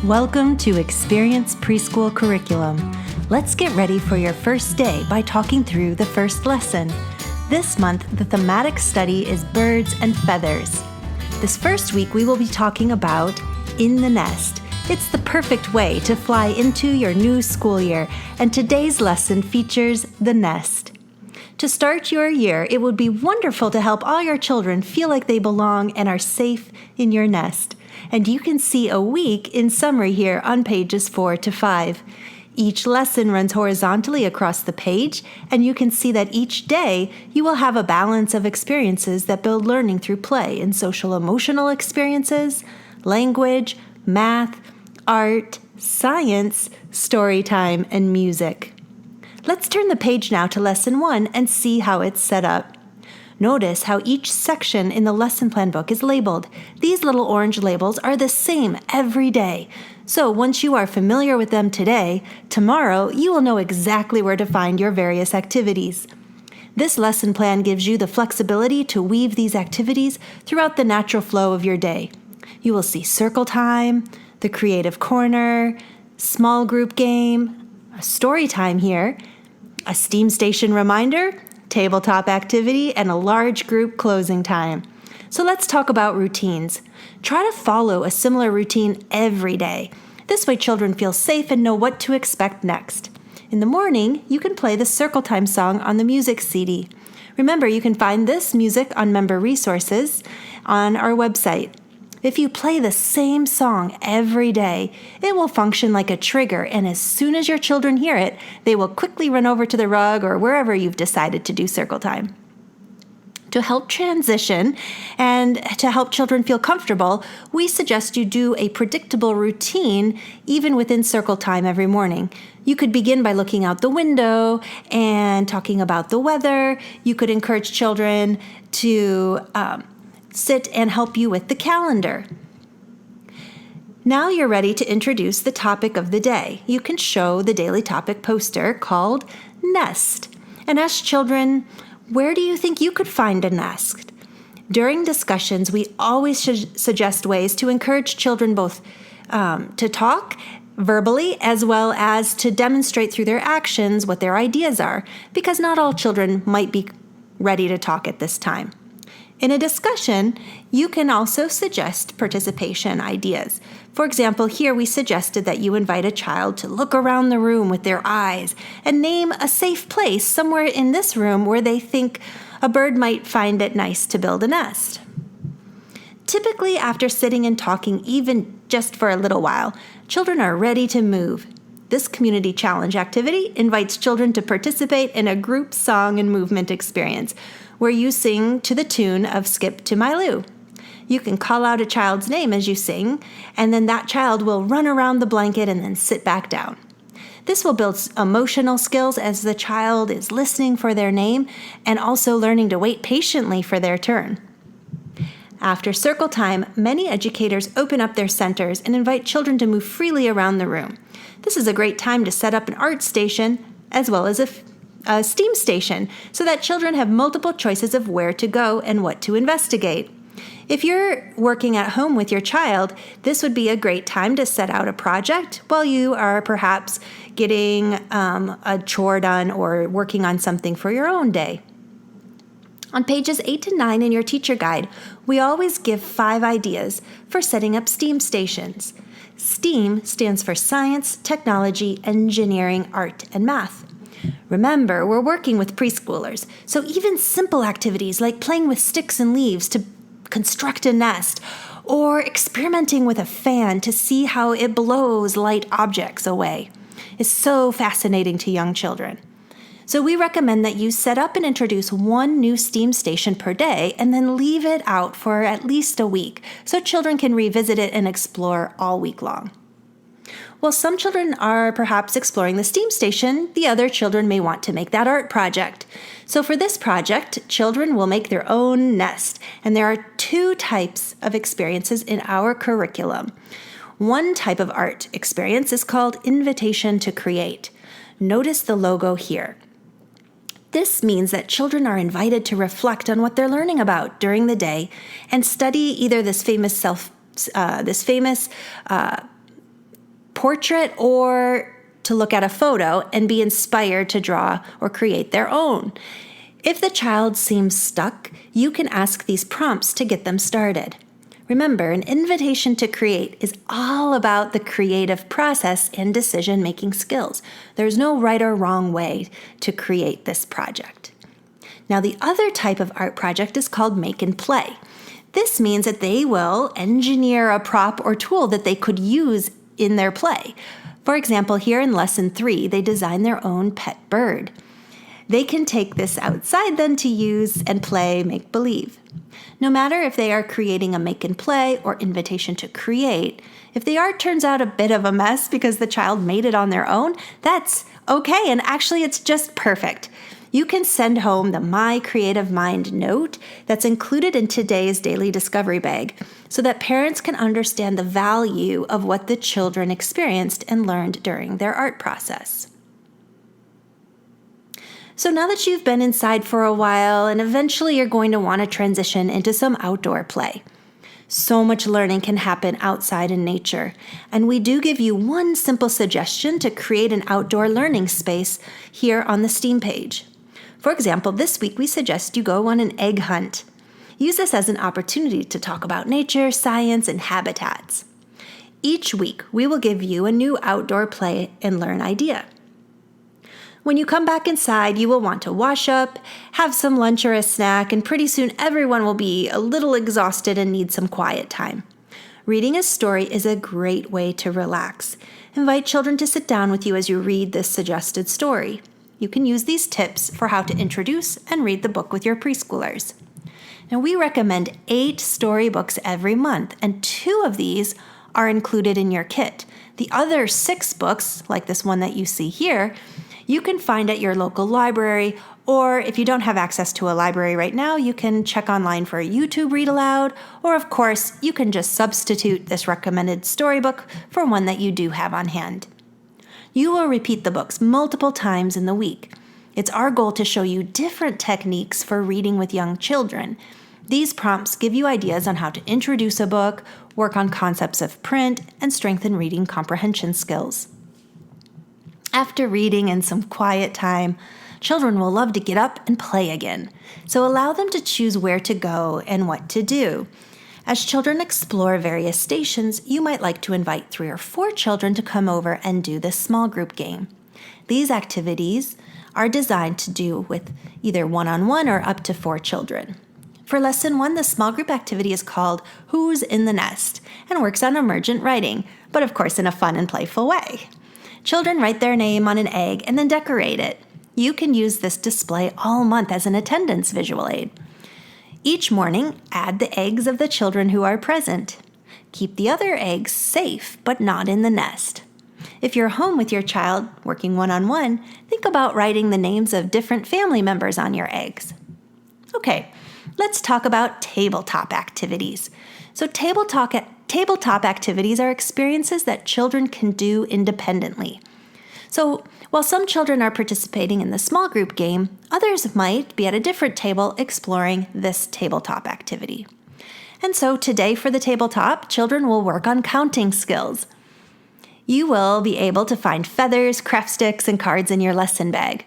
Welcome to Experience Preschool Curriculum. Let's get ready for your first day by talking through the first lesson. This month, the thematic study is birds and feathers. This first week, we will be talking about In the Nest. It's the perfect way to fly into your new school year, and today's lesson features the nest. To start your year, it would be wonderful to help all your children feel like they belong and are safe in your nest. And you can see a week in summary here on pages 4 to 5. Each lesson runs horizontally across the page, and you can see that each day you will have a balance of experiences that build learning through play in social emotional experiences, language, math, art, science, story time, and music. Let's turn the page now to Lesson 1 and see how it's set up. Notice how each section in the lesson plan book is labeled. These little orange labels are the same every day. So once you are familiar with them today, tomorrow you will know exactly where to find your various activities. This lesson plan gives you the flexibility to weave these activities throughout the natural flow of your day. You will see circle time, the creative corner, small group game, a story time here, a STEAM station reminder, tabletop activity, and a large group closing time. So let's talk about routines. Try to follow a similar routine every day. This way children feel safe and know what to expect next. In the morning, you can play the Circle Time song on the music CD. Remember, you can find this music on member resources on our website. If you play the same song every day, it will function like a trigger, and as soon as your children hear it, they will quickly run over to the rug or wherever you've decided to do circle time. To help transition and to help children feel comfortable, we suggest you do a predictable routine even within circle time every morning. You could begin by looking out the window and talking about the weather. You could encourage children to sit and help you with the calendar. Now you're ready to introduce the topic of the day. You can show the daily topic poster called Nest and ask children, where do you think you could find a nest? During discussions, we always suggest ways to encourage children both to talk verbally as well as to demonstrate through their actions what their ideas are, because not all children might be ready to talk at this time. In a discussion, you can also suggest participation ideas. For example, here we suggested that you invite a child to look around the room with their eyes and name a safe place somewhere in this room where they think a bird might find it nice to build a nest. Typically, after sitting and talking even just for a little while, children are ready to move. This community challenge activity invites children to participate in a group song and movement experience where you sing to the tune of Skip to My Lou. You can call out a child's name as you sing, and then that child will run around the blanket and then sit back down. This will build emotional skills as the child is listening for their name and also learning to wait patiently for their turn. After circle time, many educators open up their centers and invite children to move freely around the room. This is a great time to set up an art station as well as a STEAM station so that children have multiple choices of where to go and what to investigate. If you're working at home with your child, this would be a great time to set out a project while you are perhaps getting a chore done or working on something for your own day. On pages 8 to 9 in your teacher guide, we always give 5 ideas for setting up STEAM stations. STEAM stands for science, technology, engineering, art, and math. Remember, we're working with preschoolers, so even simple activities like playing with sticks and leaves to construct a nest or experimenting with a fan to see how it blows light objects away is so fascinating to young children. So we recommend that you set up and introduce 1 new STEAM station per day and then leave it out for at least a week so children can revisit it and explore all week long. While some children are perhaps exploring the STEAM station, the other children may want to make that art project. So for this project, children will make their own nest, and there are 2 types of experiences in our curriculum. One type of art experience is called Invitation to Create. Notice the logo here. This means that children are invited to reflect on what they're learning about during the day and study either this famous portrait or to look at a photo and be inspired to draw or create their own. If the child seems stuck, you can ask these prompts to get them started. Remember, an invitation to create is all about the creative process and decision-making skills. There's no right or wrong way to create this project. Now, the other type of art project is called make and play. This means that they will engineer a prop or tool that they could use in their play. For example, here in Lesson 3, they design their own pet bird. They can take this outside then to use and play make-believe. No matter if they are creating a make and play or invitation to create, if the art turns out a bit of a mess because the child made it on their own, that's okay, and actually it's just perfect. You can send home the My Creative Mind note that's included in today's Daily Discovery Bag so that parents can understand the value of what the children experienced and learned during their art process. So now that you've been inside for a while, and eventually you're going to want to transition into some outdoor play. So much learning can happen outside in nature, and we do give you one simple suggestion to create an outdoor learning space here on the STEAM page. For example, this week we suggest you go on an egg hunt. Use this as an opportunity to talk about nature, science, and habitats. Each week, we will give you a new outdoor play and learn idea. When you come back inside, you will want to wash up, have some lunch or a snack, and pretty soon everyone will be a little exhausted and need some quiet time. Reading a story is a great way to relax. Invite children to sit down with you as you read this suggested story. You can use these tips for how to introduce and read the book with your preschoolers. Now, we recommend 8 storybooks every month, and 2 of these are included in your kit. The other 6 books, like this one that you see here, you can find at your local library, or if you don't have access to a library right now, you can check online for a YouTube read aloud, or of course, you can just substitute this recommended storybook for one that you do have on hand. You will repeat the books multiple times in the week. It's our goal to show you different techniques for reading with young children. These prompts give you ideas on how to introduce a book, work on concepts of print, and strengthen reading comprehension skills. After reading and some quiet time, children will love to get up and play again. So allow them to choose where to go and what to do. As children explore various stations, you might like to invite 3 or 4 children to come over and do this small group game. These activities are designed to do with either one-on-one or up to 4 children. For Lesson 1, the small group activity is called Who's in the Nest and works on emergent writing, but of course in a fun and playful way. Children write their name on an egg and then decorate it. You can use this display all month as an attendance visual aid. Each morning, add the eggs of the children who are present. Keep the other eggs safe, but not in the nest. If you're home with your child, working one-on-one, think about writing the names of different family members on your eggs. Okay, let's talk about tabletop activities. So tabletop activities are experiences that children can do independently. So while some children are participating in the small group game, others might be at a different table exploring this tabletop activity. And so today for the tabletop, children will work on counting skills. You will be able to find feathers, craft sticks, and cards in your lesson bag.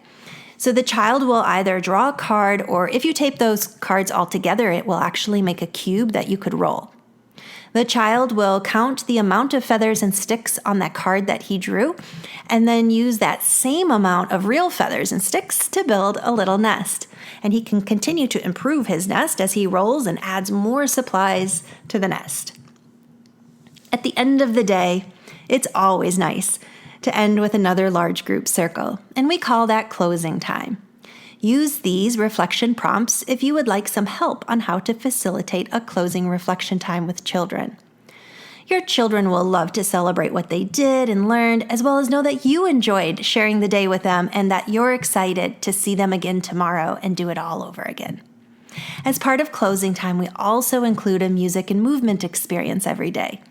So the child will either draw a card, or if you tape those cards all together, it will actually make a cube that you could roll. The child will count the amount of feathers and sticks on that card that he drew, and then use that same amount of real feathers and sticks to build a little nest. And he can continue to improve his nest as he rolls and adds more supplies to the nest. At the end of the day, it's always nice to end with another large group circle, and we call that closing time. Use these reflection prompts if you would like some help on how to facilitate a closing reflection time with children. Your children will love to celebrate what they did and learned, as well as know that you enjoyed sharing the day with them and that you're excited to see them again tomorrow and do it all over again. As part of closing time, we also include a music and movement experience every day.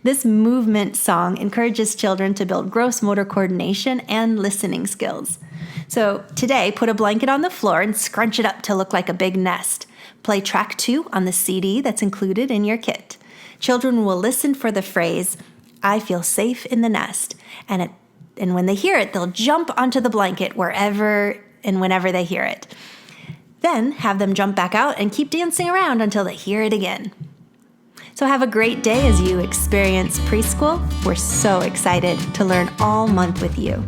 This movement song encourages children to build gross motor coordination and listening skills. So today, put a blanket on the floor and scrunch it up to look like a big nest. Play track 2 on the CD that's included in your kit. Children will listen for the phrase, I feel safe in the nest. And when they hear it, they'll jump onto the blanket wherever and whenever they hear it. Then have them jump back out and keep dancing around until they hear it again. So have a great day as you experience preschool. We're so excited to learn all month with you.